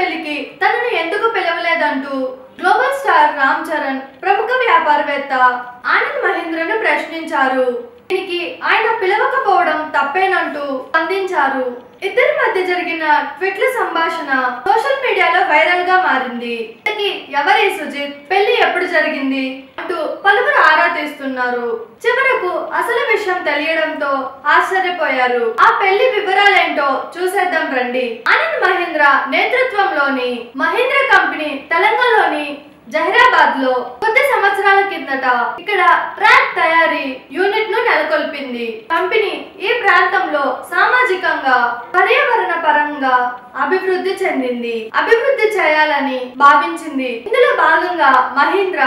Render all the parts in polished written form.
పెళ్లికి తనను ఎందుకు పిలవలేదంటూ గ్లోబల్ స్టార్ రామ్ చరణ్ ప్రముఖ వ్యాపారవేత్త ఆనంద్ మహీంద్రను ప్రశ్నించారు. దీనికి ఆయన పిలవకపోవడం తప్పేనంటూ స్పందించారు. ఇద్దరి మధ్య జరిగిన ట్విట్ల సంభాషణ సోషల్ మీడియాలో వైరల్ గా మారింది. ఎవరి సుజిత్, పెళ్లి ఎప్పుడు జరిగింది అంటూ పలువురు ఆరా తీస్తున్నారు. చివరకు అసలు విషయం తెలియడంతో ఆశ్చర్యపోయారు. ఆ పెళ్లి వివరాలేంటో చూసేద్దాం రండి. ఆనంద్ మహీంద్ర నేతృత్వంలోని మహీంద్ర కంపెనీ తెలంగాణలోని జహీరాబాద్ లో కొద్ది సంవత్సరాల కిందట ఇక్కడ ట్రాక్ తయారీ యూనిట్ ను నెలకొల్పింది. కంపెనీ ఈ ప్రాంతంలో సామాజికంగా పర్యావరణ పరంగా అభివృద్ధి చేయాలని భావించింది. ఇందులో భాగంగా మహీంద్ర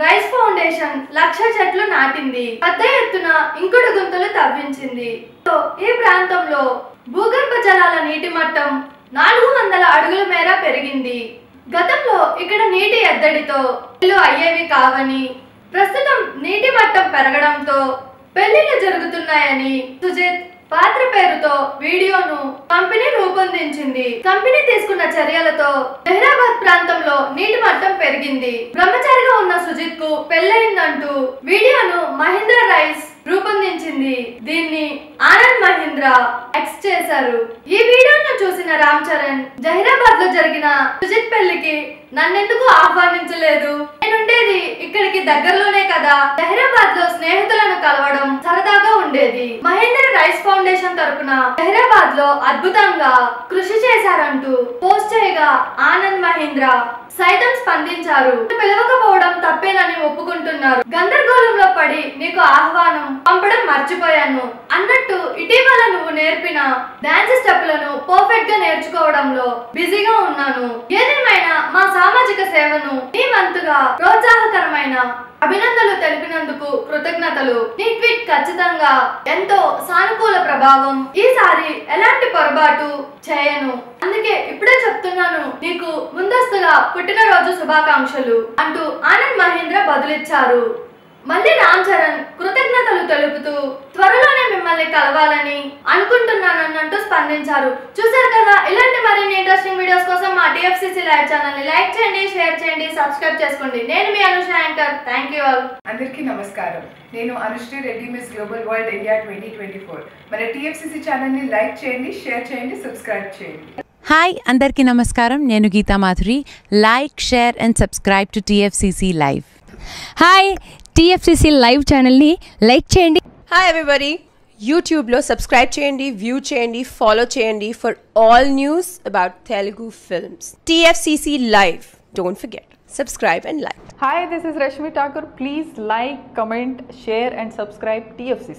రైస్ ఫౌండేషన్ 1,00,000 చెట్లు నాటింది. పెద్ద ఎత్తున ఇంకుడు గుంతలు తవ్వించింది. ఈ ప్రాంతంలో భూగర్భ జలాల నీటి మట్టం 400 అడుగుల మేర పెరిగింది. గతంలో ఇక్కడ నీటి ఎద్దడితో పెళ్లిళ్ళు అయ్యేవి కావని, ప్రస్తుతం నీటి మట్టం పెరగడంతో పెళ్లిళ్ళు జరుగుతున్నాయని సుజిత్ పాత్ర పేరుతో వీడియోను కంపెనీ రూపొందించింది. కంపెనీ తీసుకున్న చర్యలతో జహీరాబాద్ ప్రాంతంలో నీటి మట్టం పెరిగింది. బ్రహ్మచారిగా ఉన్న సుజిత్ కు పెళ్లయిందంటూ వీడియోను మహీంద్ర రైస్ రూపొందించింది. దీన్ని ఆనంద్ మహీంద్ర ఎక్స్ చేశారు. ఈ వీడియోను చూసిన రామ్ చరణ్ జహీరాబాద్ లో జరిగిన సుజిత్ పెళ్లికి నన్నెందుకు ఆహ్వానించలేదు? నేనుండేది ఇక్కడికి దగ్గరలోనే కదా. జహీరాబాద్ లో స్నేహితులను కలవడం సరదాగా ఉండేది. మహీంద్ర రైస్ ఫౌండేషన్ తరపున జహీరాబాద్ లో అద్భుతంగా కృషి చేశారంటూ పోస్ట్ చేయగా ఆనంద్ మహీంద్ర సైతం స్పందించారు. పిలవకపోవడం తప్పేనని ఒప్పుకుంటున్నారు. గందరగోళంలో పడి నీకు ఆహ్వానం పంపడం మర్చిపోయాను అన్నట్టు ఇటీవల నువ్వు నేర్పిన డాన్స్ స్టెప్పులను పర్ఫెక్ట్ గా నేర్చుకోవడంలో బిజీగా ఉన్నాను. ఏదేమైనా మా సామాజిక సేవను నీ వంతుగా ప్రోత్సాహకరమైన అభినందనలు తెలిపినందుకు కృతజ్ఞతలు. నీ ట్వీట్ ఖచ్చితంగా ఎంతో సానుకూల ప్రభావం. ఈసారి ఎలాంటి పొరపాటు చేయను, అందుకే ఇప్పుడే చెప్తున్నాను, నీకు ముందస్తుగా పుట్టినరోజు శుభాకాంక్షలు అంటూ ఆనంద్ మహీంద్ర బదులిచ్చారు. మళ్ళీ రామ్ చరణ్ కృతజ్ఞతలు తెలుపుతూ త్వరలోనే మిమ్మల్ని కలవాలని అనుకుంటున్నానన్నట్టు స్పందించారు. చూసారు కదా, ఇలాంటి మరిన్ని ఇంట్రెస్టింగ్ వీడియోస్ కోసం మా TFCC లైవ్ ఛానల్ ని లైక్ చేయండి, షేర్ చేయండి, సబ్స్క్రైబ్ చేసుకోండి. నేను మీ Anusha anchor. Thank you all. అందరికీ నమస్కారం. నేను Anushree Reddy, miss global world India 2024. మన TFCC ఛానల్ ని లైక్ చేయండి, షేర్ చేయండి, సబ్స్క్రైబ్ చేయండి. హాయ్ అందరికీ నమస్కారం. నేను Geetha Madhuri. Like, share and subscribe to TFCC live. Hi, TFCC live ఛానల్ని లైక్ చేయండి. హాయ్ ఎవ్రీబడి, యూట్యూబ్లో సబ్స్క్రైబ్ చేయండి, వ్యూ చేయండి, ఫాలో చేయండి for all news about Telugu films. TFCC live. Don't forget, subscribe and like. Hi, this is Rashmi Thakur. Please like, comment, share and subscribe TFCC.